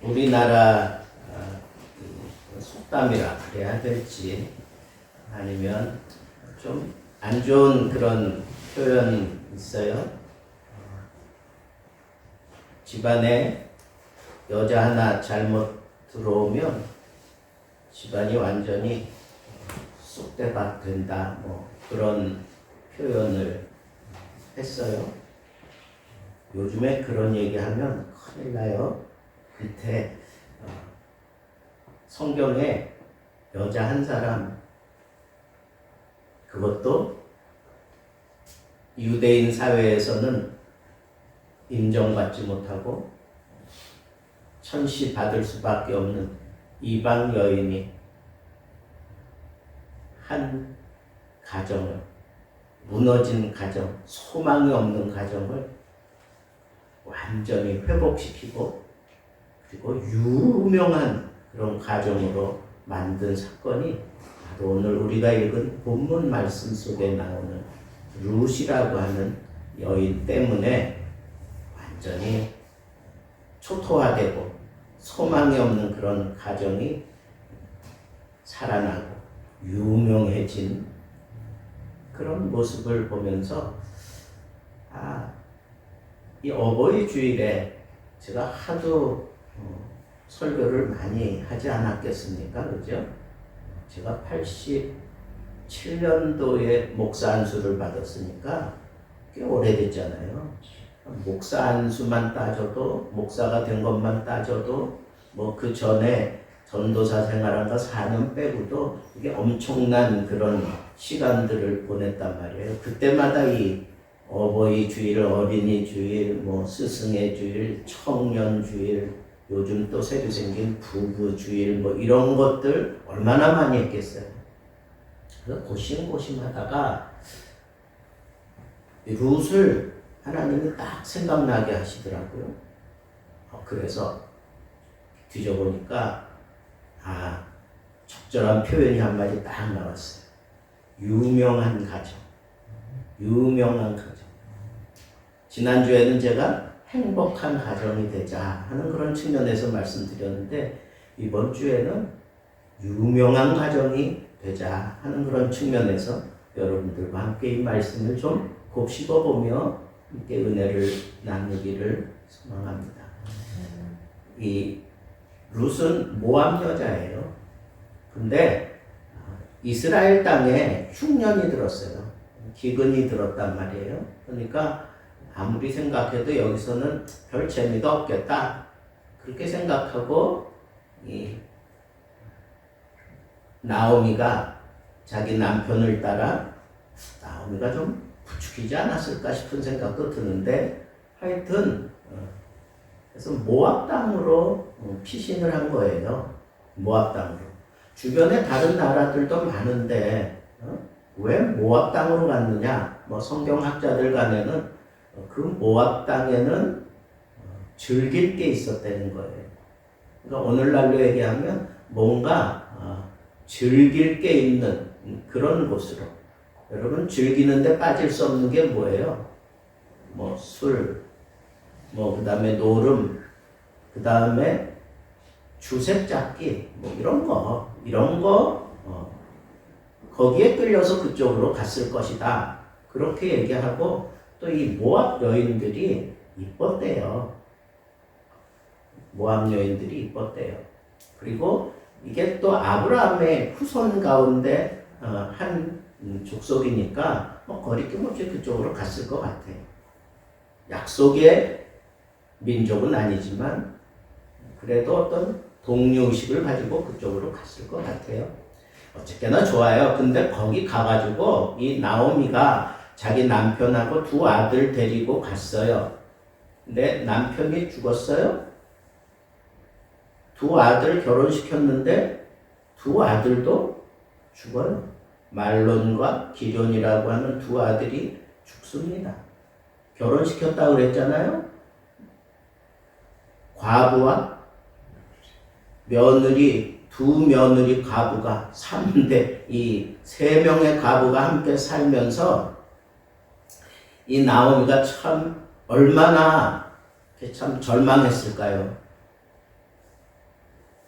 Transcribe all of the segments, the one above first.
우리나라 속담이라 그래야 될지 아니면 좀 안 좋은 그런 표현 있어요. 집안에 여자 하나 잘못 들어오면 집안이 완전히 쑥대밭 된다, 뭐 그런 표현을 했어요. 요즘에 그런 얘기하면 큰일 나요. 밑에 성경에 여자 한 사람, 그것도 유대인 사회에서는 인정받지 못하고 천시 받을 수밖에 없는 이방 여인이 한 가정을, 무너진 가정, 소망이 없는 가정을 완전히 회복시키고 그리고 유명한 그런 가정으로 만든 사건이 바로 오늘 우리가 읽은 본문 말씀 속에 나오는 룻이라고 하는 여인 때문에 완전히 초토화되고 소망이 없는 그런 가정이 살아나고 유명해진 그런 모습을 보면서 이 어버이 주일에 제가 하도 설교를 많이 하지 않았겠습니까? 그죠? 제가 87년도에 목사 안수를 받았으니까 꽤 오래됐잖아요. 목사 안수만 따져도, 목사가 된 것만 따져도, 뭐 그 전에 전도사 생활한 거 4년 빼고도 이게 엄청난 그런 시간들을 보냈단 말이에요. 그때마다 이 어버이 주일, 어린이 주일, 뭐 스승의 주일, 청년 주일, 요즘 또 새로 생긴 부부 주일, 뭐 이런 것들 얼마나 많이 했겠어요. 그래서 고심고심하다가 룻을 하나님이 딱 생각나게 하시더라고요. 그래서 뒤져보니까 적절한 표현이 한 마디 딱 나왔어요. 유명한 가정. 유명한 가정. 지난주에는 제가 행복한 가정이 되자 하는 그런 측면에서 말씀드렸는데 이번 주에는 유명한 가정이 되자 하는 그런 측면에서 여러분들과 함께 이 말씀을 좀 곱씹어보며 함께 은혜를 나누기를 소망합니다. 이 룻은 모압 여자예요. 근데 이스라엘 땅에 흉년이 들었어요. 기근이 들었단 말이에요. 그러니까 아무리 생각해도 여기서는 별 재미가 없겠다. 그렇게 생각하고 이 나오미가 자기 남편을 따라 나오미가 좀 부추기지 않았을까 싶은 생각도 드는데 하여튼 그래서 모압 땅으로 피신을 한 거예요. 모압 땅으로. 주변에 다른 나라들도 많은데 왜 모압 땅으로 갔느냐? 뭐 성경학자들 간에는 그 모압 땅에는 즐길 게 있었다는 거예요. 그러니까 오늘날로 얘기하면 뭔가 즐길 게 있는 그런 곳으로. 여러분 즐기는데 빠질 수 없는 게 뭐예요? 뭐 술, 뭐 그 다음에 노름, 그 다음에 주색 잡기, 뭐 이런 거 거기에 끌려서 그쪽으로 갔을 것이다. 그렇게 얘기하고 또 이 모압 여인들이 이뻤대요. 모압 여인들이 이뻤대요. 그리고 이게 또 아브라함의 후손 가운데 한 족속이니까 거리낌 없이 그쪽으로 갔을 것 같아요. 약속의 민족은 아니지만 그래도 어떤 동료의식을 가지고 그쪽으로 갔을 것 같아요. 어쨌거나 좋아요. 근데 거기 가가지고 이 나오미가 자기 남편하고 두 아들 데리고 갔어요. 근데 남편이 죽었어요. 두 아들 결혼시켰는데 두 아들도 죽어요. 말론과 기련이라고 하는 두 아들이 죽습니다. 결혼시켰다고 그랬잖아요. 과부와 며느리, 두 며느리 과부가 3대, 이 3명의 과부가 함께 살면서 이 나오미가 참 얼마나 참 절망했을까요?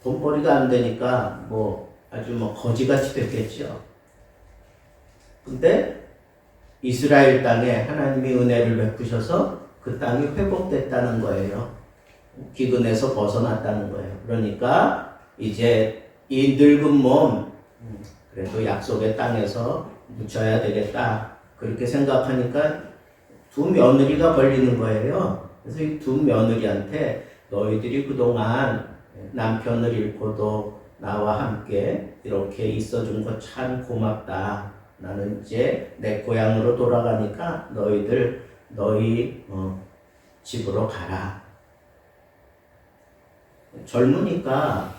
돈벌이가 안 되니까 뭐 아주 뭐 거지같이 됐겠죠. 근데 이스라엘 땅에 하나님이 은혜를 베푸셔서 그 땅이 회복됐다는 거예요. 기근에서 벗어났다는 거예요. 그러니까 이제 이 늙은 몸 그래도 약속의 땅에서 묻혀야 되겠다. 그렇게 생각하니까 두 며느리가 걸리는 거예요. 그래서 이 두 며느리한테 너희들이 그동안 남편을 잃고도 나와 함께 이렇게 있어준 거 참 고맙다. 나는 이제 내 고향으로 돌아가니까 너희 집으로 가라. 젊으니까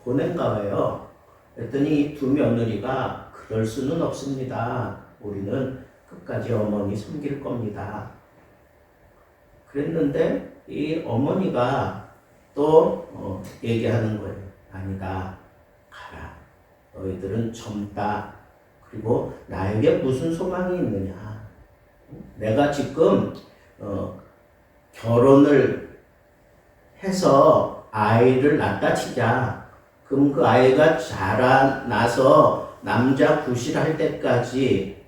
보낸가 봐요. 그랬더니 이 두 며느리가 그럴 수는 없습니다. 우리는 끝까지 어머니 섬길 겁니다. 그랬는데 이 어머니가 또 얘기하는 거예요. 아니다. 가라. 너희들은 젊다. 그리고 나에게 무슨 소망이 있느냐. 내가 지금 결혼을 해서 아이를 낳다 치자. 그럼 그 아이가 자라나서 남자 구실할 때까지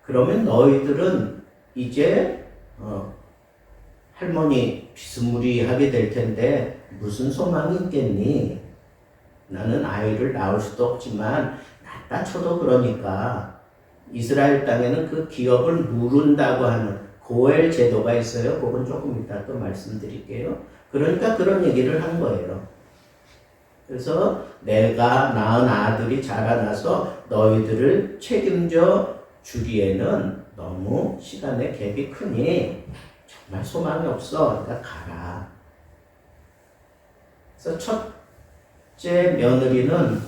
그러면 너희들은 이제 할머니 비스무리하게 될 텐데 무슨 소망이 있겠니? 나는 아이를 낳을 수도 없지만 낳다 쳐도 그러니까 이스라엘 땅에는 그 기업을 무른다고 하는 고엘 제도가 있어요. 그건 조금 이따 또 말씀드릴게요. 그러니까 그런 얘기를 한 거예요. 그래서 내가 낳은 아들이 자라나서 너희들을 책임져 주기에는 너무 시간의 갭이 크니 정말 소망이 없어. 그러니까 가라. 그래서 첫째 며느리는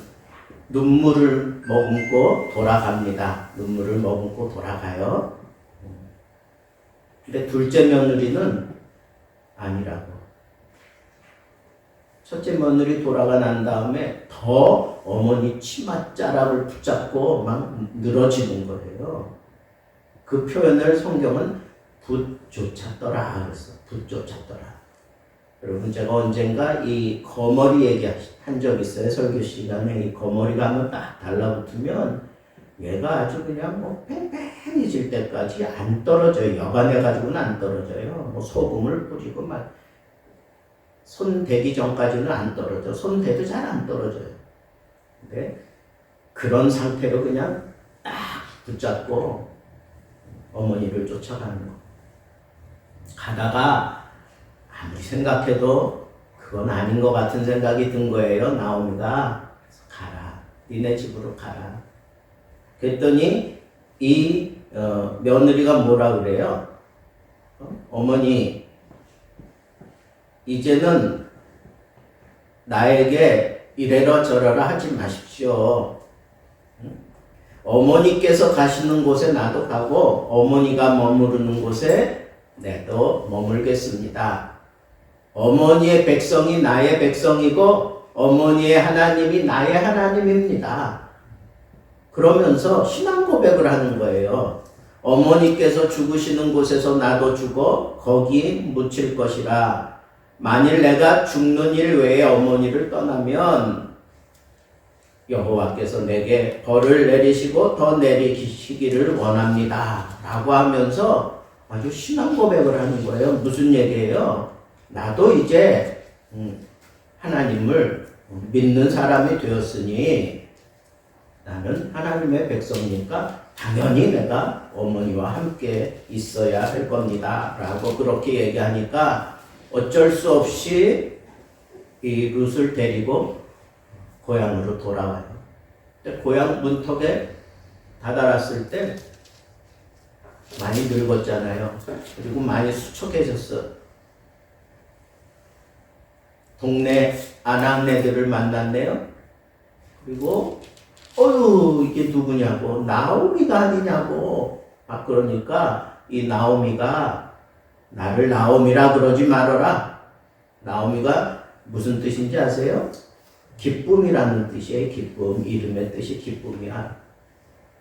눈물을 머금고 돌아갑니다. 눈물을 머금고 돌아가요. 근데 둘째 며느리는 아니라고. 첫째 며느리 돌아가 난 다음에 더 어머니 치맛자락을 붙잡고 막 늘어지는 거예요. 그 표현을 성경은 붓조찼더라 그랬어. 붓조찼더라. 여러분 제가 언젠가 이 거머리 얘기한 적 있어요. 설교 시간에 이 거머리가 한번 딱 달라붙으면 얘가 아주 그냥 뭐 팽팽해질 때까지 안 떨어져요. 여간해가지고는 안 떨어져요. 뭐 소금을 뿌리고 막 손 대기 전까지는 안 떨어져. 손 대도 잘 안 떨어져요. 근데 그런 상태로 그냥 딱 붙잡고 어머니를 쫓아가는 거. 가다가 아무리 생각해도 그건 아닌 것 같은 생각이 든 거예요. 나오미가 가라. 니네 집으로 가라. 그랬더니 이 며느리가 뭐라 그래요? 어머니 이제는 나에게 이래라 저래라 하지 마십시오. 어머니께서 가시는 곳에 나도 가고 어머니가 머무르는 곳에 내도 머물겠습니다. 어머니의 백성이 나의 백성이고 어머니의 하나님이 나의 하나님입니다. 그러면서 신앙 고백을 하는 거예요. 어머니께서 죽으시는 곳에서 나도 죽어 거기 묻힐 것이라. 만일 내가 죽는 일 외에 어머니를 떠나면 여호와께서 내게 벌을 내리시고 더 내리시기를 원합니다. 라고 하면서 아주 신앙 고백을 하는 거예요. 무슨 얘기예요? 나도 이제 하나님을 믿는 사람이 되었으니 나는 하나님의 백성이니까 당연히 내가 어머니와 함께 있어야 할 겁니다. 라고 그렇게 얘기하니까 어쩔 수 없이 이 룻을 데리고 고향으로 돌아와요. 근데 고향 문턱에 다다랐을 때 많이 늙었잖아요. 그리고 많이 수척해졌어. 동네 아낙네들을 만났네요. 그리고 이게 누구냐고, 나오미가 아니냐고 막 그러니까 이 나오미가 나를 나오미라 그러지 말아라. 나오미가 무슨 뜻인지 아세요? 기쁨이라는 뜻이에요. 기쁨. 이름의 뜻이 기쁨이야.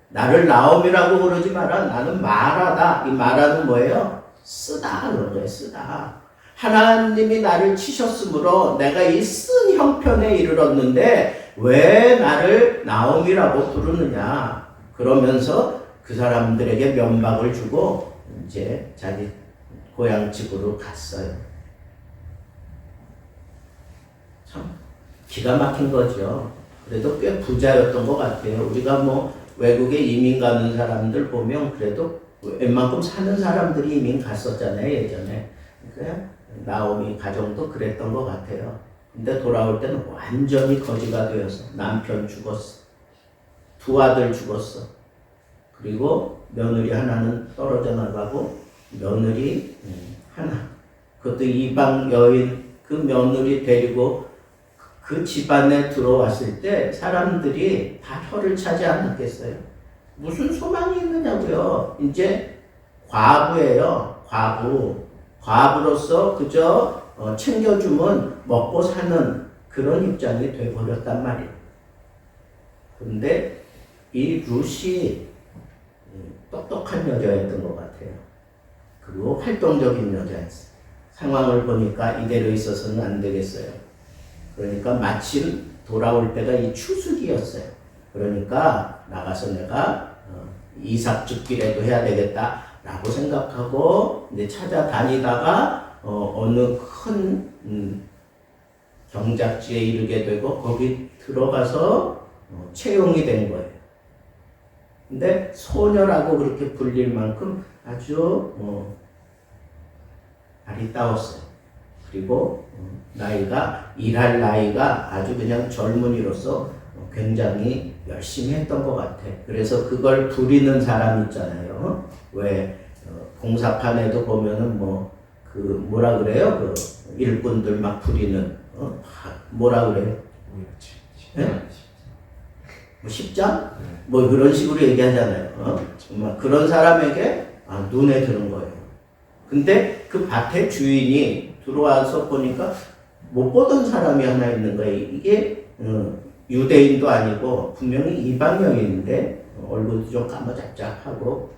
나를 나오미라고 그러지 마라. 나는 마라다. 이 마라는 뭐예요? 쓰다 그런 거예요. 쓰다. 하나님이 나를 치셨으므로 내가 이 쓴 형편에 이르렀는데 왜 나를 나옴이라고 부르느냐. 그러면서 그 사람들에게 면박을 주고 이제 자기 고향집으로 갔어요. 참 기가 막힌 거죠. 그래도 꽤 부자였던 것 같아요. 우리가 뭐 외국에 이민 가는 사람들 보면 그래도 웬만큼 사는 사람들이 이민 갔었잖아요, 예전에. 그러니까 나오미 가정도 그랬던 것 같아요. 근데 돌아올 때는 완전히 거지가 되어서 남편 죽었어. 두 아들 죽었어. 그리고 며느리 하나는 떨어져 나가고 며느리 하나. 그것도 이방 여인 그 며느리 데리고 그 집안에 들어왔을 때 사람들이 다 혀를 차지 않았겠어요. 무슨 소망이 있느냐고요. 이제 과부예요. 과부로서 그저 챙겨주면 먹고 사는 그런 입장이 돼버렸단 말이에요. 그런데 이 룻이 똑똑한 여자였던 것 같아요. 그리고 활동적인 여자였어요. 상황을 보니까 이대로 있어서는 안 되겠어요. 그러니까 마침 돌아올 때가 이 추수기였어요. 그러니까 나가서 내가 이삭 죽기라도 해야 되겠다라고 생각하고 이제 찾아다니다가 어느 큰 경작지에 이르게 되고 거기 들어가서 채용이 된 거예요. 근데 소녀라고 그렇게 불릴 만큼 아주 아리따웠어요. 그리고 일할 나이가 아주 그냥 젊은이로서 굉장히 열심히 했던 것 같아. 그래서 그걸 부리는 사람 있잖아요. 왜 공사판에도 보면은 뭐라 그래요? 그 일꾼들 막 부리는 뭐라 그래요? 네? 뭐 십장? 뭐 그런 식으로 얘기하잖아요. 그런 사람에게 눈에 드는 거예요. 근데 그 밭의 주인이 들어와서 보니까 못 보던 사람이 하나 있는 거예요. 이게 유대인도 아니고 분명히 이방인인데 얼굴도 좀 까무잡잡하고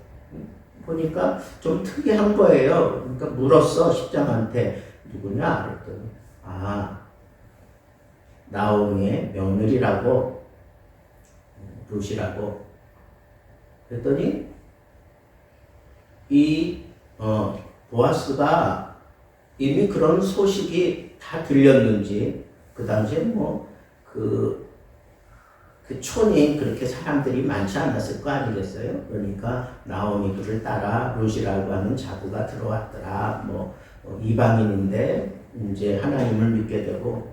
보니까 좀 특이한 거예요. 그러니까 물었어 십장한테 누구냐 그랬더니 나오미의 며느리라고 룻이라고 그랬더니 이 보아스가 이미 그런 소식이 다 들렸는지 그 당시에 그 촌이 그렇게 사람들이 많지 않았을 거 아니겠어요? 그러니까 나오미를 따라 룻이라고 하는 자부가 들어왔더라. 이방인인데 이제 하나님을 믿게 되고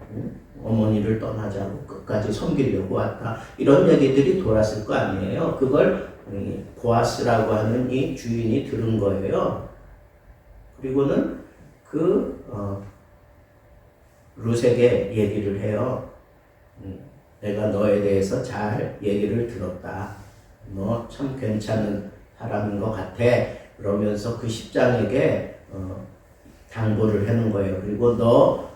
어머니를 떠나지 않고 끝까지 섬기려고 왔다. 이런 얘기들이 돌았을 거 아니에요. 그걸 보아스라고 하는 이 주인이 들은 거예요. 그리고는 룻에게 얘기를 해요. 내가 너에 대해서 잘 얘기를 들었다. 너 참 괜찮은 사람인 것 같아. 그러면서 그 십장에게 당부를 하는 거예요. 그리고 너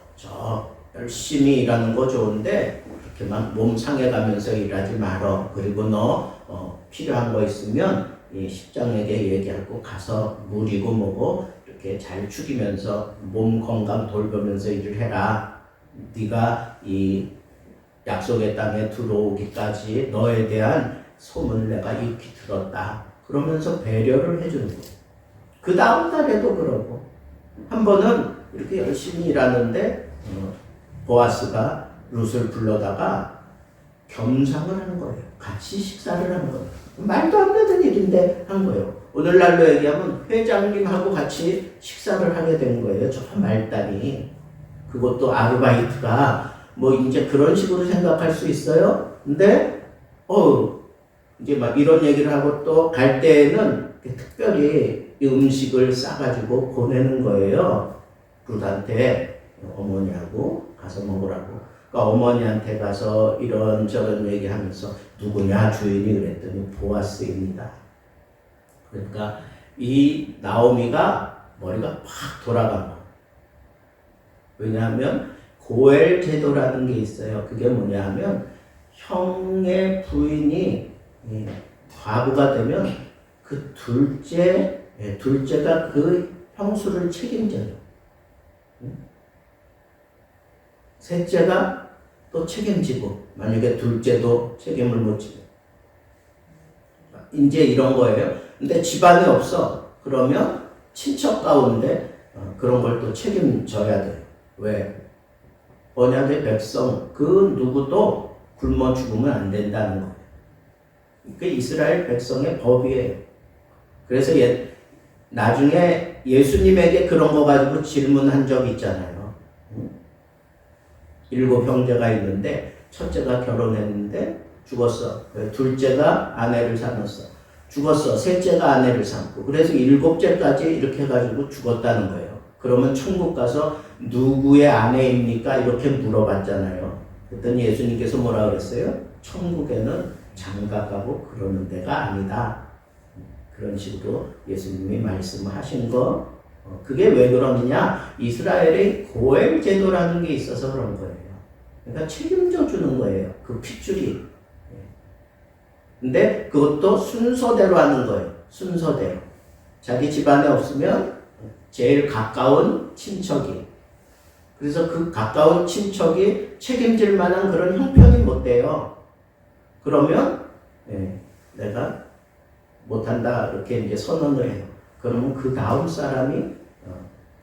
열심히 일하는 거 좋은데 그렇게 막 몸 상해가면서 일하지 말어. 그리고 너 필요한 거 있으면 이 십장에게 얘기하고 가서 물이고 뭐고 이렇게 잘 죽이면서 몸 건강 돌보면서 일을 해라. 네가 이 약속의 땅에 들어오기까지 너에 대한 소문을 내가 익히 들었다. 그러면서 배려를 해주는 거예요. 그 다음 달에도 그러고 한 번은 이렇게 열심히 일하는데 보아스가 룻을 불러다가 겸상을 하는 거예요. 같이 식사를 하는 거예요. 말도 안 되는 일인데 한 거예요. 오늘날로 얘기하면 회장님하고 같이 식사를 하게 된 거예요. 저 말단이. 그것도 아르바이트가 이제 그런 식으로 생각할 수 있어요. 근데 이제 막 이런 얘기를 하고 또 갈 때에는 특별히 이 음식을 싸가지고 보내는 거예요. 룻한테 어머니하고 가서 먹으라고. 그러니까 어머니한테 가서 이런저런 얘기하면서 누구냐 주인이 그랬더니 보아스입니다. 그러니까 이 나오미가 머리가 팍 돌아간 거예요. 왜냐하면 고엘 제도라는 게 있어요. 그게 뭐냐면 형의 부인이 과부가 되면 그 둘째가 그 형수를 책임져요. 셋째가 또 책임지고 만약에 둘째도 책임을 못 지고 이제 이런 거예요. 근데 집안에 없어. 그러면 친척 가운데 그런 걸 또 책임져야 돼요. 왜? 언약의 백성 그 누구도 굶어 죽으면 안 된다는 거예요. 그 이스라엘 백성의 법이에요. 그래서 나중에 예수님에게 그런 거 가지고 질문한 적 있잖아요. 7 형제가 있는데 첫째가 결혼했는데 죽었어. 둘째가 아내를 삼았어. 죽었어. 셋째가 아내를 삼고. 그래서 7째까지 이렇게 해가지고 죽었다는 거예요. 그러면 천국 가서 누구의 아내입니까? 이렇게 물어봤잖아요. 그랬더니 예수님께서 뭐라 그랬어요? 천국에는 장가가고 그러는 데가 아니다. 그런 식으로 예수님이 말씀하신 거. 그게 왜 그러느냐? 이스라엘의 고엘 제도라는 게 있어서 그런 거예요. 그러니까 책임져 주는 거예요. 그 핏줄이. 근데 그것도 순서대로 하는 거예요. 순서대로. 자기 집안에 없으면 제일 가까운 친척이. 그래서 그 가까운 친척이 책임질 만한 그런 형편이 못 돼요. 그러면 내가 못한다 이렇게 이제 선언을 해요. 그러면 그 다음 사람이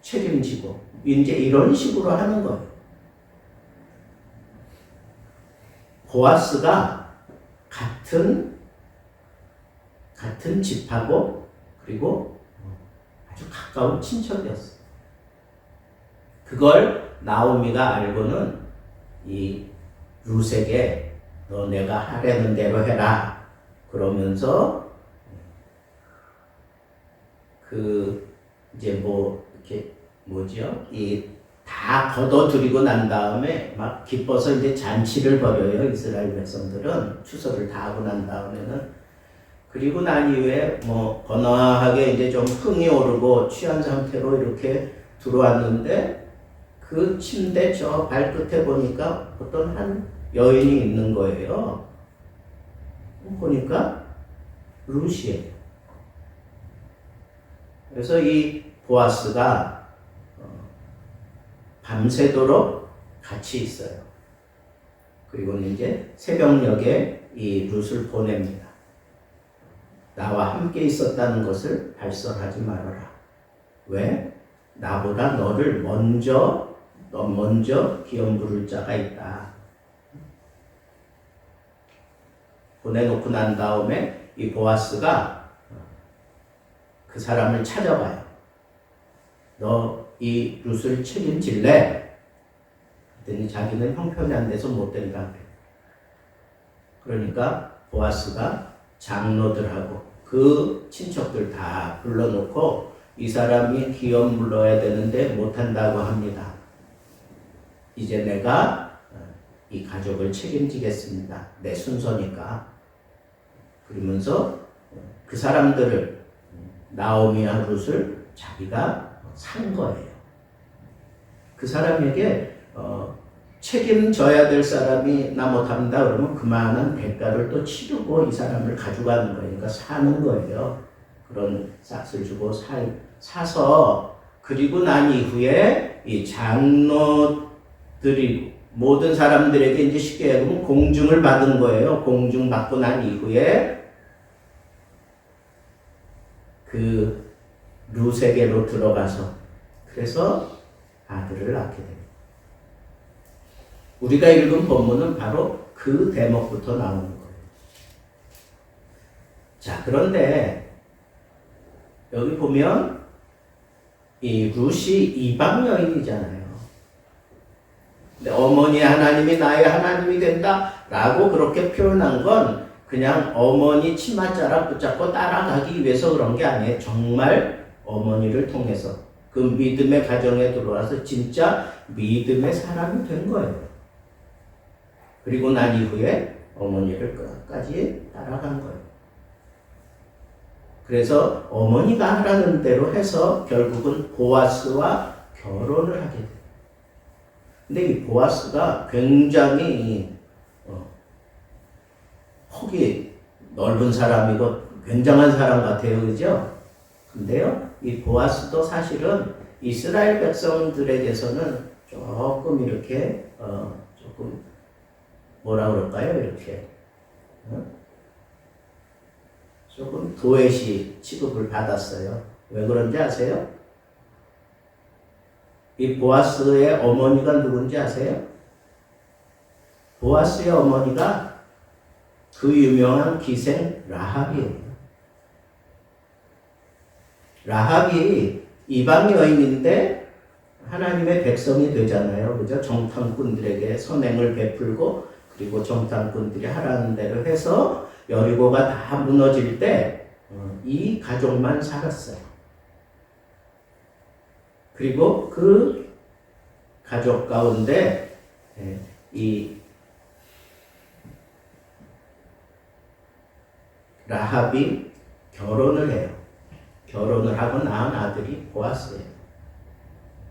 책임지고 이제 이런 식으로 하는 거예요. 보아스가 같은 집하고 그리고 아주 가까운 친척이었어요. 그걸 나오미가 알고는 이 룻에게 너 내가 하려는 대로 해라 그러면서 이제 이렇게 뭐죠? 다 걷어들이고 난 다음에 막 기뻐서 이제 잔치를 벌여요. 이스라엘 백성들은 추석을 다 하고 난 다음에는. 그리고 난 이후에 번화하게 이제 좀 흥이 오르고 취한 상태로 이렇게 들어왔는데 그 침대 저 발끝에 보니까 어떤 한 여인이 있는 거예요. 보니까 룻이에요. 그래서 이 보아스가 밤새도록 같이 있어요. 그리고 이제 새벽녘에 이 룻을 보냅니다. 나와 함께 있었다는 것을 발설하지 말아라. 왜? 나보다 너를 먼저 기업 부를 자가 있다. 보내놓고 난 다음에 이 보아스가 그 사람을 찾아가요. 너 이 룻을 책임질래? 그랬더니 자기는 형편이 안 돼서 못 된다. 그러니까 보아스가 장로들하고 그 친척들 다 불러놓고 이 사람이 기업 물러야 되는데 못한다고 합니다. 이제 내가 이 가족을 책임지겠습니다. 내 순서니까. 그러면서 그 사람들을 나오미와 룻을 자기가 산 거예요. 그 사람에게 책임져야 될 사람이 나 못한다 그러면 그만한 대가를 또 치르고 이 사람을 가져가는 거예요. 그러니까 사는 거예요. 그런 싹을 주고 사서 그리고 난 이후에 이 장로들이 모든 사람들에게 이제 쉽게 얘기하면 공중을 받은 거예요. 공중 받고 난 이후에 그 룻에게로 들어가서 그래서 아들을 낳게 됩니다. 우리가 읽은 본문은 바로 그 대목부터 나오는 거예요. 자, 그런데 여기 보면 이 룻이 이방 여인이잖아요. 근데 어머니 하나님이 나의 하나님이 된다라고 그렇게 표현한 건 그냥 어머니 치맛자락 붙잡고 따라가기 위해서 그런 게 아니에요. 정말 어머니를 통해서 그 믿음의 가정에 들어와서 진짜 믿음의 사람이 된 거예요. 그리고 난 이후에 어머니를 끝까지 따라간 거예요. 그래서 어머니가 하라는 대로 해서 결국은 보아스와 결혼을 하게 돼요. 근데 이 보아스가 굉장히 폭이 넓은 사람이고 굉장한 사람 같아요. 그죠? 근데요, 이 보아스도 사실은 이스라엘 백성들에게서는 조금 이렇게 조금 뭐라 그럴까요? 이렇게 조금 도외시 취급을 받았어요. 왜 그런지 아세요? 이 보아스의 어머니가 누군지 아세요? 보아스의 어머니가 그 유명한 기생 라합이에요. 라합이 이방 여인인데 하나님의 백성이 되잖아요. 그죠? 정탐꾼들에게 선행을 베풀고 그리고 정탐꾼들이 하라는 대로 해서 여리고가 다 무너질 때 이 가족만 살았어요. 그리고 그 가족 가운데 이 라합이 결혼을 해요. 결혼을 하고 낳은 아들이 보아스예요.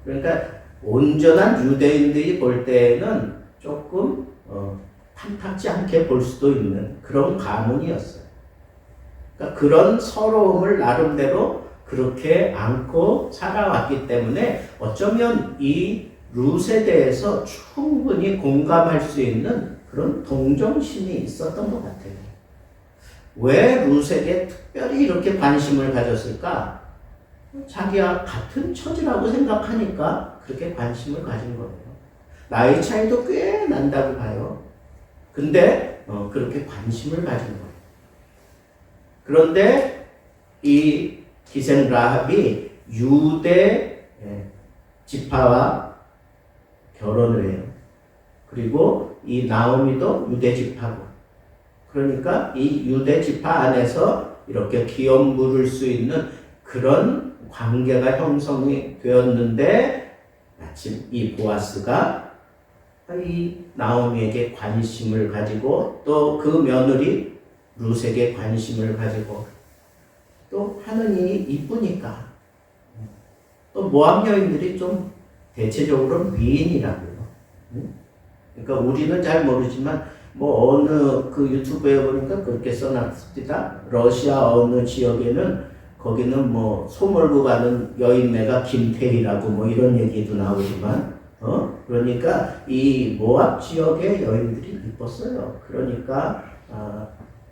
그러니까 온전한 유대인들이 볼 때에는 조금 탐탁지 않게 볼 수도 있는 그런 가문이었어요. 그러니까 그런 서러움을 나름대로 그렇게 안고 살아왔기 때문에 어쩌면 이 룻에 대해서 충분히 공감할 수 있는 그런 동정심이 있었던 것 같아요. 왜 룻에게 특별히 이렇게 관심을 가졌을까? 자기와 같은 처지라고 생각하니까 그렇게 관심을 가진 거예요. 나이 차이도 꽤 난다고 봐요. 근데 그렇게 관심을 가진 거예요. 그런데 이 기생 라합이 유대 지파와 결혼을 해요. 그리고 이 나오미도 유대 지파고. 그러니까 이 유대 지파 안에서 이렇게 기업 물을 수 있는 그런 관계가 형성이 되었는데 마침 이 보아스가 이 나오미에게 관심을 가지고 또 그 며느리 룻에게 관심을 가지고 또 하는 일이 이쁘니까 또 모압 여인들이 좀 대체적으로 미인이라고요. 그러니까 우리는 잘 모르지만 뭐 어느 그 유튜브에 보니까 그렇게 써놨습니다. 러시아 어느 지역에는 거기는 뭐 소몰고 가는 여인네가 김태희라고 뭐 이런 얘기도 나오지만 그러니까 이 모압 지역의 여인들이 이뻤어요. 그러니까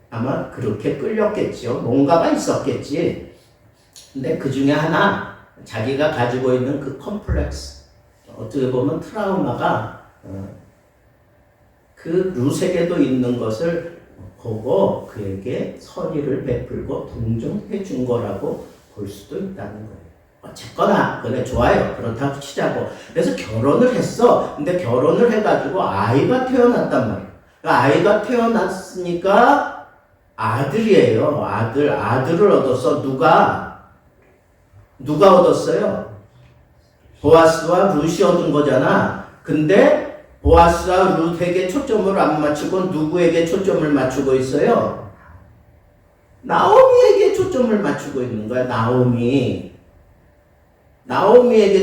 아마 그렇게 끌렸겠죠. 뭔가가 있었겠지. 근데 그 중에 하나 자기가 가지고 있는 그 컴플렉스, 어떻게 보면 트라우마가 그 룻에게도 있는 것을 보고 그에게 선의를 베풀고 동정해 준 거라고 볼 수도 있다는 거예요. 어쨌거나 그래 좋아요. 그렇다고 치자고. 그래서 결혼을 했어. 근데 결혼을 해가지고 아이가 태어났단 말이에요. 아이가 태어났으니까 아들이에요. 아들을 얻었어. 누가 얻었어요? 보아스와 룻이 얻은 거잖아. 근데 보아스와 룻에게 초점을 안 맞추고 누구에게 초점을 맞추고 있어요? 나오미에게 초점을 맞추고 있는 거야. 나오미에게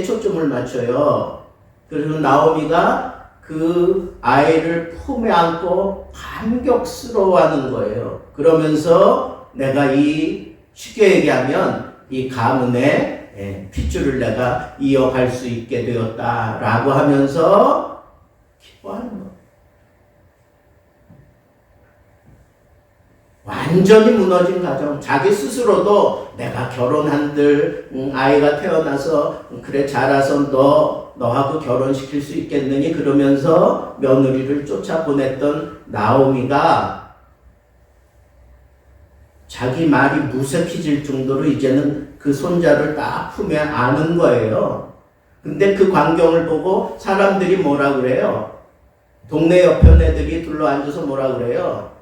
초점을 맞춰요. 그래서 나오미가 그 아이를 품에 안고 감격스러워하는 거예요. 그러면서 내가 쉽게 얘기하면 이 가문의 핏줄을 내가 이어갈 수 있게 되었다라고 하면서 기뻐하는 거예요. 완전히 무너진 가정. 자기 스스로도 내가 결혼한들 아이가 태어나서 그래 자라서 너하고 결혼시킬 수 있겠느니 그러면서 며느리를 쫓아보냈던 나오미가 자기 말이 무색해질 정도로 이제는 그 손자를 딱 품에 안은 거예요. 근데 그 광경을 보고 사람들이 뭐라 그래요? 동네 옆에 애들이 둘러앉아서 뭐라 그래요?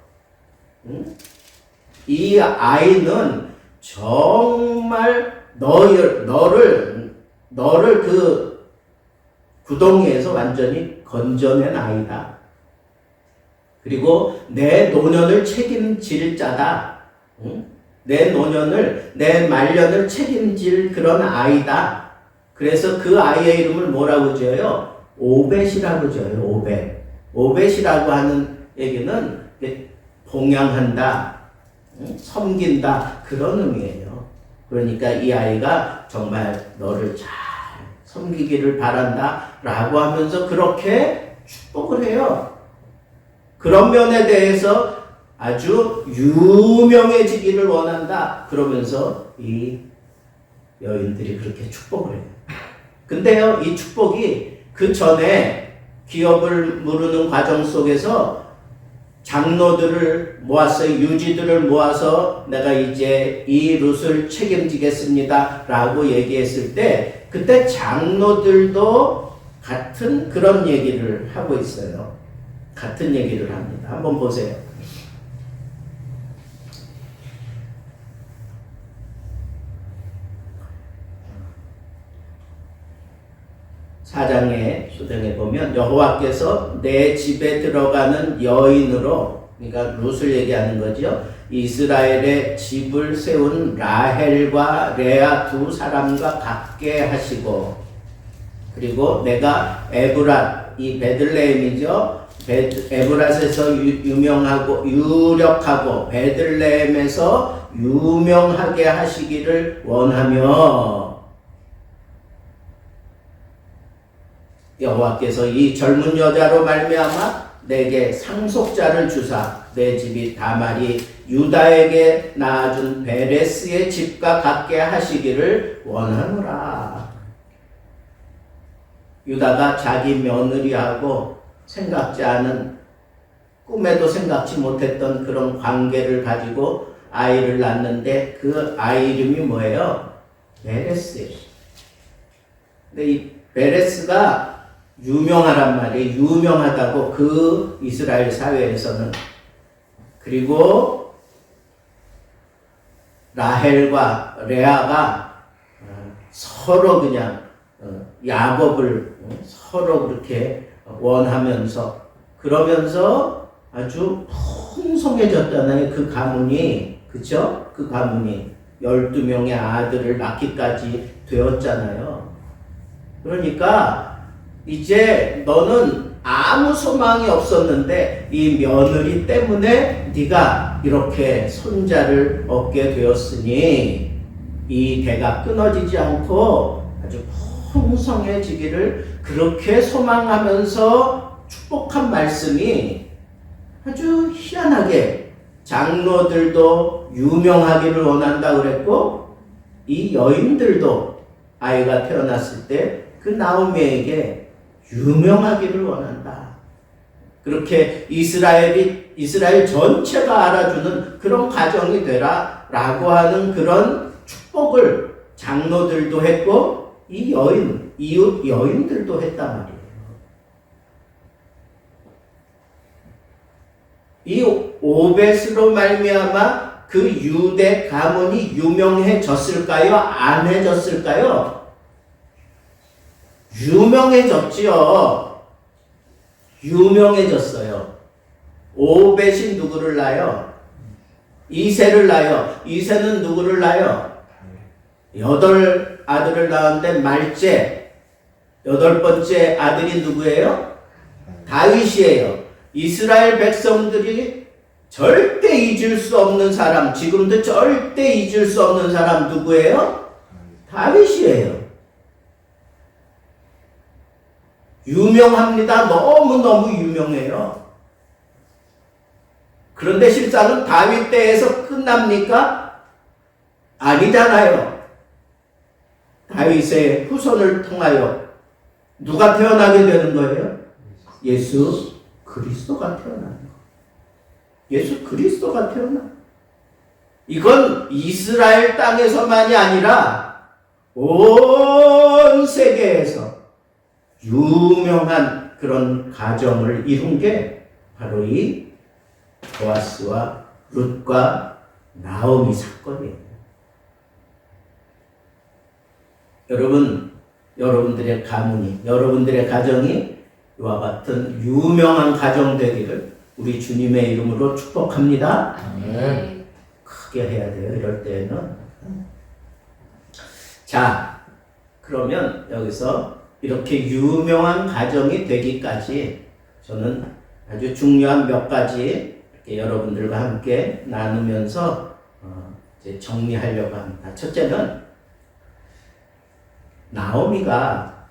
이 아이는 정말 너를 그 구덩이에서 완전히 건져낸 아이다. 그리고 내 노년을 책임질 자다. 내 노년을, 내 말년을 책임질 그런 아이다. 그래서 그 아이의 이름을 뭐라고 지어요? 오벳이라고 지어요. 오벳이라고 하는 얘기는 봉양한다. 섬긴다. 그런 의미예요. 그러니까 이 아이가 정말 너를 잘 섬기기를 바란다 라고 하면서 그렇게 축복을 해요. 그런 면에 대해서 아주 유명해지기를 원한다 그러면서 이 여인들이 그렇게 축복을 해요. 근데요, 이 축복이 그 전에 기업을 무르는 과정 속에서 장로들을 모았어요. 유지들을 모아서 내가 이제 이 룻을 책임지겠습니다 라고 얘기했을 때 그때 장로들도 같은 그런 얘기를 하고 있어요. 같은 얘기를 합니다. 한번 보세요. 사장의 소정에 보면 여호와께서 내 집에 들어가는 여인으로, 그러니까 룻을 얘기하는 거죠. 이스라엘의 집을 세운 라헬과 레아 두 사람과 같게 하시고, 그리고 내가 에브랏, 이 베들레헴이죠. 에브랏에서 유명하고 유력하고 베들레헴에서 유명하게 하시기를 원하며 여호와께서 이 젊은 여자로 말미암아 내게 상속자를 주사 내 집이 다말이 유다에게 낳아준 베레스의 집과 같게 하시기를 원하노라. 유다가 자기 며느리하고 생각지 않은, 꿈에도 생각지 못했던 그런 관계를 가지고 아이를 낳는데 그 아이 이름이 뭐예요? 베레스예요. 근데 이 베레스가 유명하란 말이에요. 유명하다고 그 이스라엘 사회에서는. 그리고 라헬과 레아가 서로 그냥 야곱을 서로 그렇게 원하면서 그러면서 아주 풍성해졌잖아요. 그 가문이. 그쵸? 그 가문이 12명의 아들을 낳기까지 되었잖아요. 그러니까 이제 너는 아무 소망이 없었는데 이 며느리 때문에 네가 이렇게 손자를 얻게 되었으니 이 대가 끊어지지 않고 아주 풍성해지기를 그렇게 소망하면서 축복한 말씀이 아주 희한하게 장로들도 유명하기를 원한다 그랬고 이 여인들도 아이가 태어났을 때 그 나오미에게 유명하기를 원한다. 그렇게 이스라엘 전체가 알아주는 그런 가정이 되라 라고 하는 그런 축복을 장로들도 했고 이 이웃 여인들도 했단 말이에요. 이 오벳으로 말미암아 그 유대 가문이 유명해졌을까요? 안 해졌을까요? 유명해졌지요. 유명해졌어요. 오벳이 누구를 낳아요? 이새를 낳아요. 이새는 누구를 낳아요? 8 아들을 낳았는데 말째 8번째 아들이 누구예요? 다윗이에요. 이스라엘 백성들이 절대 잊을 수 없는 사람, 지금도 절대 잊을 수 없는 사람 누구예요? 다윗이에요. 유명합니다. 너무너무 유명해요. 그런데 실상은 다윗 때에서 끝납니까? 아니잖아요. 다윗의 후손을 통하여 누가 태어나게 되는 거예요? 예수 그리스도가 태어나는 거예요. 예수 그리스도가 태어나. 이건 이스라엘 땅에서만이 아니라 온 세계에서 유명한 그런 가정을 이룬 게 바로 이 보아스와 룻과 나오미 사건이에요. 여러분, 여러분들의 가문이, 여러분들의 가정이 이와 같은 유명한 가정 되기를 우리 주님의 이름으로 축복합니다. 네. 크게 해야 돼요. 이럴 때는. 자, 그러면 여기서 이렇게 유명한 가정이 되기까지 저는 아주 중요한 몇 가지 이렇게 여러분들과 함께 나누면서 이제 정리하려고 합니다. 첫째는 나오미가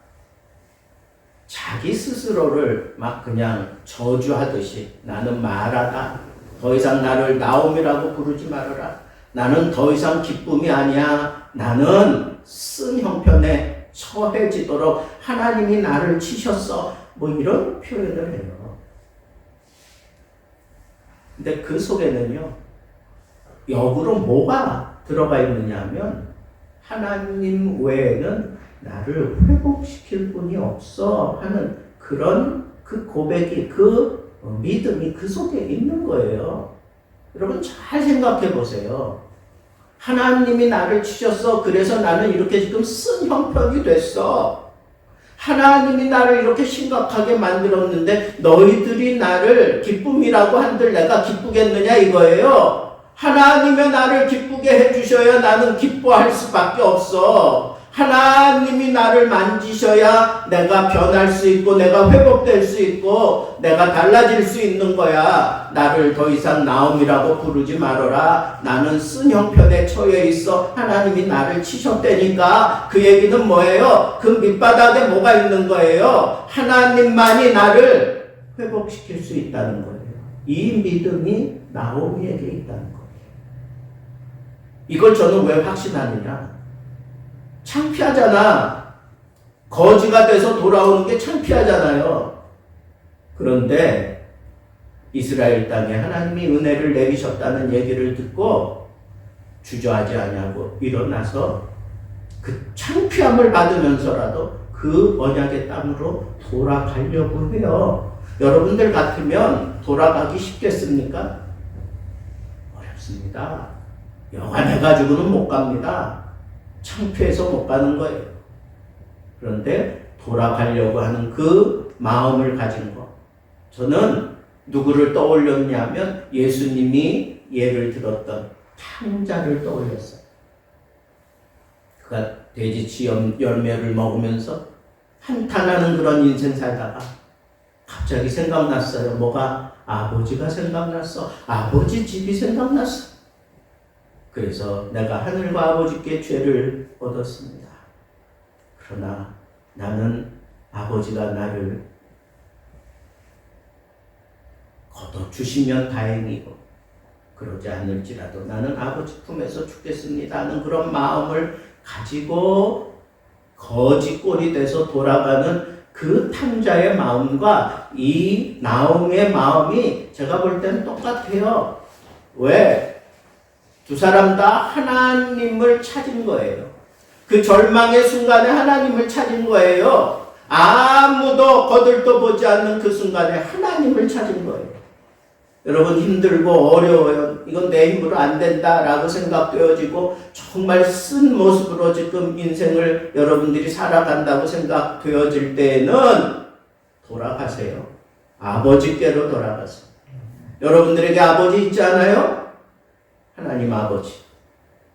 자기 스스로를 막 그냥 저주하듯이 나는 말하다. 더 이상 나를 나옴이라고 부르지 말아라. 나는 더 이상 기쁨이 아니야. 나는 쓴 형편에 처해지도록 하나님이 나를 치셨어. 뭐 이런 표현을 해요. 근데 그 속에는요, 역으로 뭐가 들어가 있느냐 하면 하나님 외에는 나를 회복시킬 분이 없어 하는 그런 그 고백이, 그 믿음이 그 속에 있는 거예요. 여러분 잘 생각해 보세요. 하나님이 나를 치셨어. 그래서 나는 이렇게 지금 쓴 형편이 됐어. 하나님이 나를 이렇게 심각하게 만들었는데 너희들이 나를 기쁨이라고 한들 내가 기쁘겠느냐 이거예요. 하나님의 나를 기쁘게 해주셔야 나는 기뻐할 수밖에 없어. 하나님이 나를 만지셔야 내가 변할 수 있고 내가 회복될 수 있고 내가 달라질 수 있는 거야. 나를 더 이상 나옴이라고 부르지 말아라. 나는 쓴 형편에 처해 있어. 하나님이 나를 치셨다니까. 그 얘기는 뭐예요? 그 밑바닥에 뭐가 있는 거예요? 하나님만이 나를 회복시킬 수 있다는 거예요. 이 믿음이 나오미에게 있다는 거예요. 이걸 저는 왜 확신하느냐? 창피하잖아. 거지가 돼서 돌아오는 게 창피하잖아요. 그런데 이스라엘 땅에 하나님이 은혜를 내리셨다는 얘기를 듣고 주저하지 아니하고 일어나서 그 창피함을 받으면서라도 그 언약의 땅으로 돌아가려고 해요. 여러분들 같으면 돌아가기 쉽겠습니까? 어렵습니다. 영안해가지고는 못 갑니다. 창피해서 못 가는 거예요. 그런데 돌아가려고 하는 그 마음을 가진 거. 저는 누구를 떠올렸냐면 예수님이 예를 들었던 탕자를 떠올렸어요. 그가 돼지치 열매를 먹으면서 한탄하는 그런 인생 살다가 갑자기 생각났어요. 뭐가? 아버지가 생각났어. 아버지 집이 생각났어. 그래서 내가 하늘과 아버지께 죄를 얻었습니다. 그러나 나는 아버지가 나를 걷어주시면 다행이고 그러지 않을지라도 나는 아버지 품에서 죽겠습니다 하는 그런 마음을 가지고 거지꼴이 돼서 돌아가는 그 탕자의 마음과 이 나오미의 마음이 제가 볼 때는 똑같아요. 왜? 두 사람 다 하나님을 찾은 거예요. 그 절망의 순간에 하나님을 찾은 거예요. 아무도 거들떠 보지 않는 그 순간에 하나님을 찾은 거예요. 여러분 힘들고 어려워요. 이건 내 힘으로 안 된다라고 생각되어지고 정말 쓴 모습으로 지금 인생을 여러분들이 살아간다고 생각되어질 때에는 돌아가세요. 아버지께로 돌아가세요. 여러분들에게 아버지 있지 않아요? 하나님 아버지.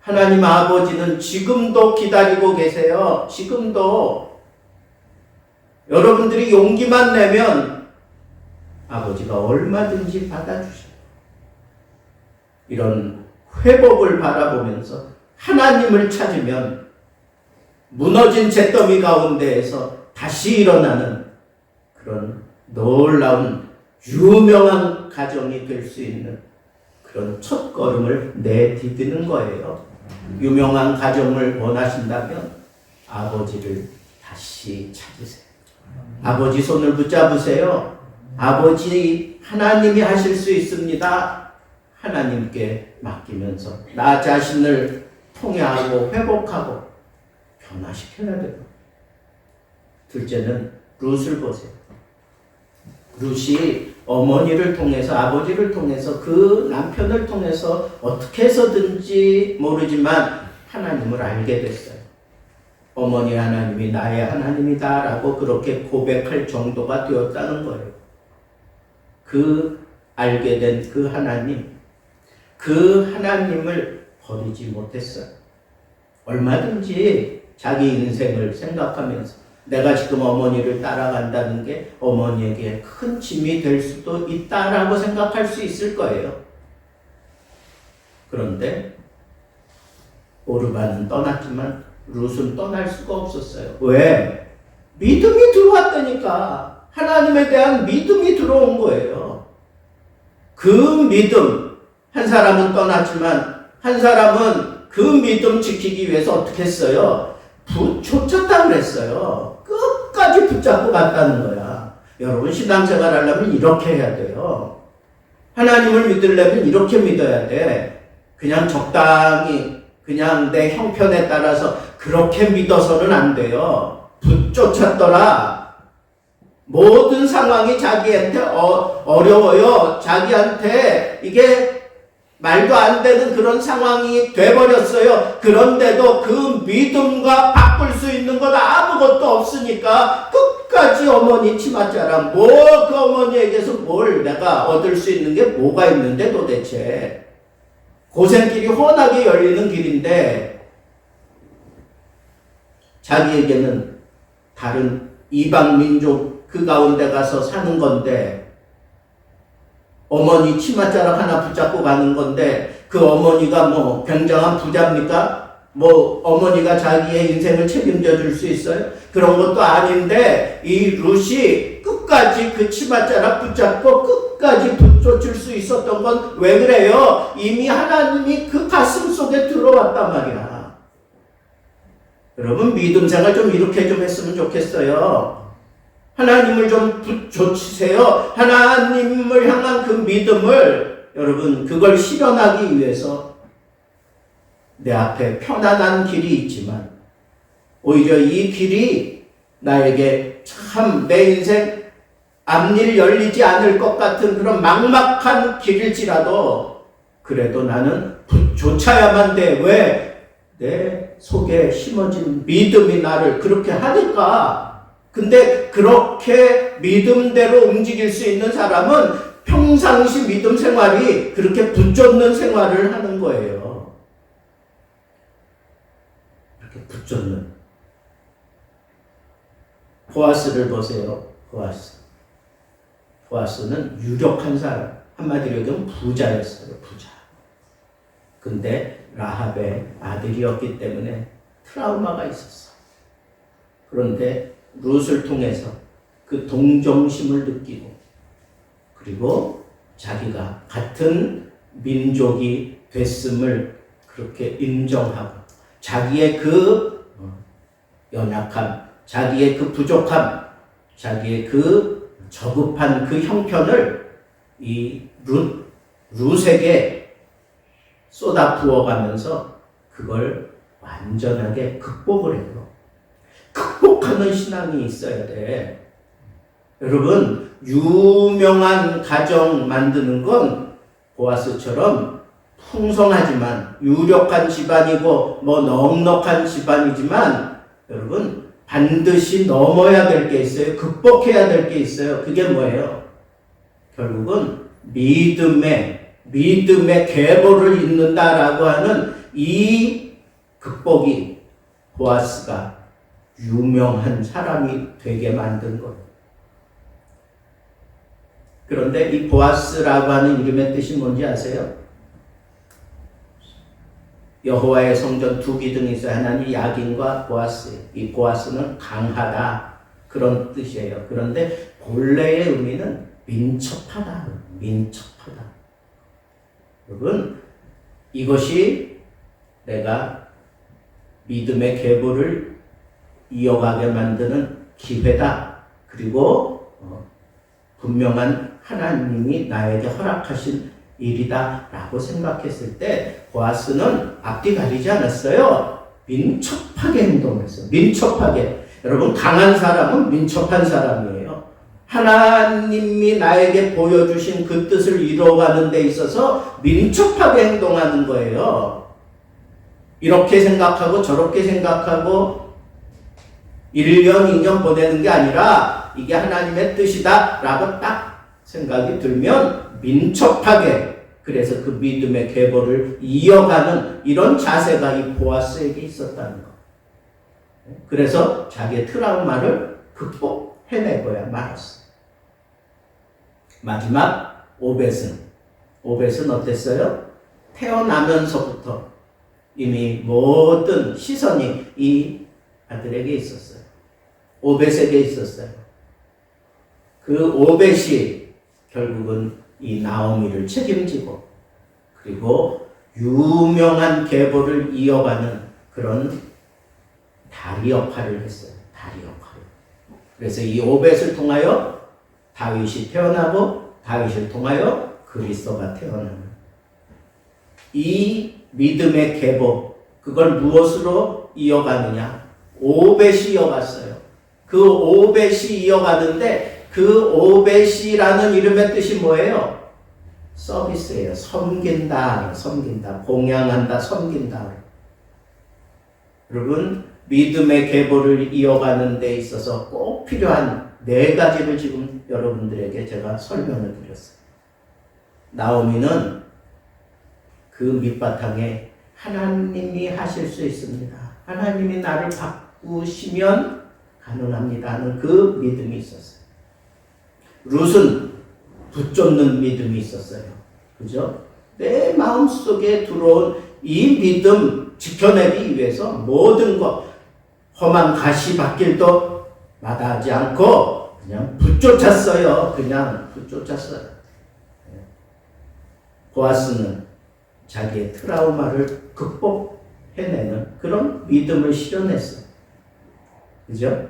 하나님 아버지는 지금도 기다리고 계세요. 지금도. 여러분들이 용기만 내면 아버지가 얼마든지 받아주셔요. 이런 회복을 바라보면서 하나님을 찾으면 무너진 잿더미 가운데에서 다시 일어나는 그런 놀라운 유명한 가정이 될 수 있는 그런 첫걸음을 내디디는 거예요. 유명한 가정을 원하신다면 아버지를 다시 찾으세요. 아버지 손을 붙잡으세요. 아버지 하나님이 하실 수 있습니다. 하나님께 맡기면서 나 자신을 통회하고 회복하고 변화시켜야 돼요. 둘째는 룻을 보세요. 룻이 어머니를 통해서 아버지를 통해서 그 남편을 통해서 어떻게 해서든지 모르지만 하나님을 알게 됐어요. 어머니 하나님이 나의 하나님이다 라고 그렇게 고백할 정도가 되었다는 거예요. 그 알게 된 그 하나님을 버리지 못했어요. 얼마든지 자기 인생을 생각하면서 내가 지금 어머니를 따라간다는 게 어머니에게 큰 짐이 될 수도 있다라고 생각할 수 있을 거예요. 그런데 오르바는 떠났지만 룻은 떠날 수가 없었어요. 왜? 믿음이 들어왔다니까. 하나님에 대한 믿음이 들어온 거예요. 그 믿음, 한 사람은 떠났지만 한 사람은 그 믿음 지키기 위해서 어떻게 했어요? 쫓았다 그랬어요. 끝까지 붙잡고 갔다는 거야. 여러분, 신앙생활 하려면 이렇게 해야 돼요. 하나님을 믿으려면 이렇게 믿어야 돼. 그냥 적당히, 그냥 내 형편에 따라서 그렇게 믿어서는 안 돼요. 붙쫓았더라. 모든 상황이 자기한테 어려워요. 자기한테 이게 말도 안 되는 그런 상황이 돼버렸어요. 그런데도 그 믿음과 바꿀 수 있는 건 아무것도 없으니까 끝까지 어머니 치맛자랑 그 어머니에게서 뭘 내가 얻을 수 있는 게 뭐가 있는데 도대체. 고생길이 훤하게 열리는 길인데 자기에게는 다른 이방 민족 그 가운데 가서 사는 건데 어머니 치맛자락 하나 붙잡고 가는 건데 그 어머니가 뭐 굉장한 부자입니까? 뭐 어머니가 자기의 인생을 책임져 줄 수 있어요? 그런 것도 아닌데 이 룻이 끝까지 그 치맛자락 붙잡고 끝까지 붙여줄 수 있었던 건 왜 그래요? 이미 하나님이 그 가슴 속에 들어왔단 말이야. 여러분, 믿음 생활 좀 이렇게 좀 했으면 좋겠어요. 하나님을 좀 붙여주세요. 하나님을 향한 그 믿음을 여러분, 그걸 실현하기 위해서 내 앞에 편안한 길이 있지만 오히려 이 길이 나에게 참 내 인생 앞일 열리지 않을 것 같은 그런 막막한 길일지라도 그래도 나는 붙여야만 돼. 왜? 내 속에 심어진 믿음이 나를 그렇게 하니까. 근데 그렇게 믿음대로 움직일 수 있는 사람은 평상시 믿음 생활이 그렇게 붙잡는 생활을 하는 거예요. 이렇게 붙잡는. 보아스를 보세요. 보아스는 유력한 사람. 한마디로 얘기하면 부자였어요. 부자. 근데 라합의 아들이었기 때문에 트라우마가 있었어. 그런데 룻을 통해서 그 동정심을 느끼고 그리고 자기가 같은 민족이 됐음을 그렇게 인정하고 자기의 그 연약함, 자기의 그 부족함, 자기의 그 저급한 그 형편을 이 룻에게 쏟아 부어가면서 그걸 완전하게 극복을 해요. 극복하는 신앙이 있어야 돼. 여러분, 유명한 가정 만드는 건 보아스처럼 풍성하지만 유력한 집안이고 뭐 넉넉한 집안이지만 여러분 반드시 넘어야 될 게 있어요. 극복해야 될 게 있어요. 그게 뭐예요? 결국은 믿음의 계보를 잇는다라고 하는 이 극복이 보아스가 유명한 사람이 되게 만든 거예요. 그런데 이 보아스라고 하는 이름의 뜻이 뭔지 아세요? 여호와의 성전 두 기둥이 있어요. 하나는 야긴과 보아스. 이 보아스는 강하다 그런 뜻이에요. 그런데 본래의 의미는 민첩하다. 여러분, 이것이 내가 믿음의 계보를 이어가게 만드는 기회다. 그리고 분명한 하나님이 나에게 허락하신 일이다 라고 생각했을 때 보아스는 앞뒤 가리지 않았어요. 민첩하게 행동했어요. 민첩하게. 여러분, 강한 사람은 민첩한 사람이에요. 하나님이 나에게 보여주신 그 뜻을 이루어가는 데 있어서 민첩하게 행동하는 거예요. 이렇게 생각하고 저렇게 생각하고 1년, 2년 보내는 게 아니라 이게 하나님의 뜻이다 라고 딱 생각이 들면 민첩하게, 그래서 그 믿음의 계보를 이어가는 이런 자세가 이 보아스에게 있었다는 거. 그래서 자기의 트라우마를 극복해내고야 말았어. 마지막 오벳은 어땠어요? 태어나면서부터 이미 모든 시선이 이 아들에게 있었어요. 오벳에게 있었어요. 그 오벳이 결국은 이 나오미를 책임지고 그리고 유명한 계보를 이어가는 그런 다리 역할을 했어요. 다리 역할. 그래서 이 오벳을 통하여 다윗이 태어나고 다윗을 통하여 그리스도가 태어나는 이 믿음의 계보, 그걸 무엇으로 이어가느냐? 오벳이 이어갔어요. 그 오벳이 이어가는데 그 오벳이라는 이름의 뜻이 뭐예요? 서비스예요. 섬긴다, 섬긴다, 봉양한다, 섬긴다. 여러분, 믿음의 계보를 이어가는 데 있어서 꼭 필요한 4가지를 지금 여러분들에게 제가 설명을 드렸어요. 나오미는 그 밑바탕에 하나님이 하실 수 있습니다. 하나님이 나를 바꾸시면 가능합니다 하는 그 믿음이 있었어요. 룻은 붙잡는 믿음이 있었어요. 그죠? 내 마음속에 들어온 이 믿음 지켜내기 위해서 모든 것, 험한 가시밭길도 마다하지 않고 그냥 붙쫓았어요. 그냥 붙쫓았어요. 보아스는 자기의 트라우마를 극복해내는 그런 믿음을 실현했어요. 그죠?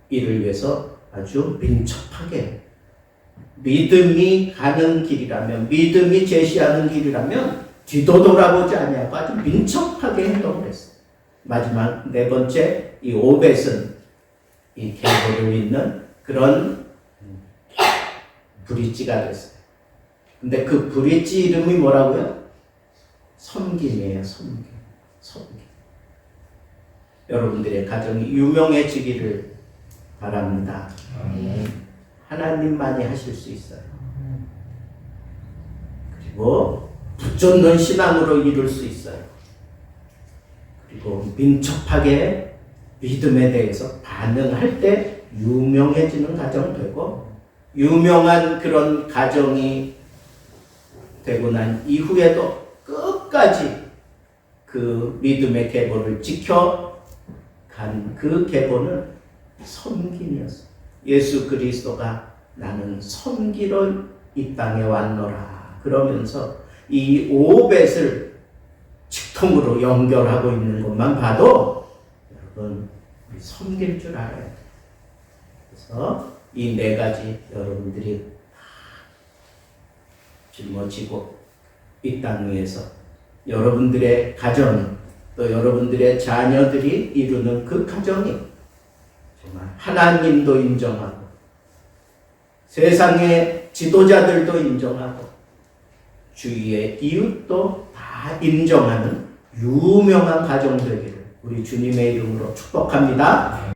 이를 위해서 아주 민첩하게 믿음이 가는 길이라면, 믿음이 제시하는 길이라면 뒤도 돌아보지 아니하고 아주 민첩하게 행동을 했어요. 마지막 4번째, 이 오벳은 이 계보를 잇는 그런 브릿지가 됐어요. 근데 그 브릿지 이름이 뭐라고요? 섬김이에요. 섬김. 섬김. 여러분들의 가정이 유명해지기를 바랍니다. 하나님만이 하실 수 있어요. 그리고 붙잡는 신앙으로 이룰 수 있어요. 그리고 민첩하게 믿음에 대해서 반응할 때 유명해지는 가정 되고, 유명한 그런 가정이 되고 난 이후에도 끝까지 그 믿음의 계보를 지켜간 그 계보는 섬김이었어요. 예수 그리스도가 나는 섬기러 이 땅에 왔노라 그러면서 이 오벳을 직통으로 연결하고 있는 것만 봐도 여러분 우리 섬길 줄 알아야 돼요. 그래서 이 4가지 여러분들이 짊어지고 이 땅 위에서 여러분들의 가정 또 여러분들의 자녀들이 이루는 그 가정이 정말 하나님도 인정하고 세상의 지도자들도 인정하고 주위의 이웃도 다 인정하는 유명한 가정 되기를 우리 주님의 이름으로 축복합니다.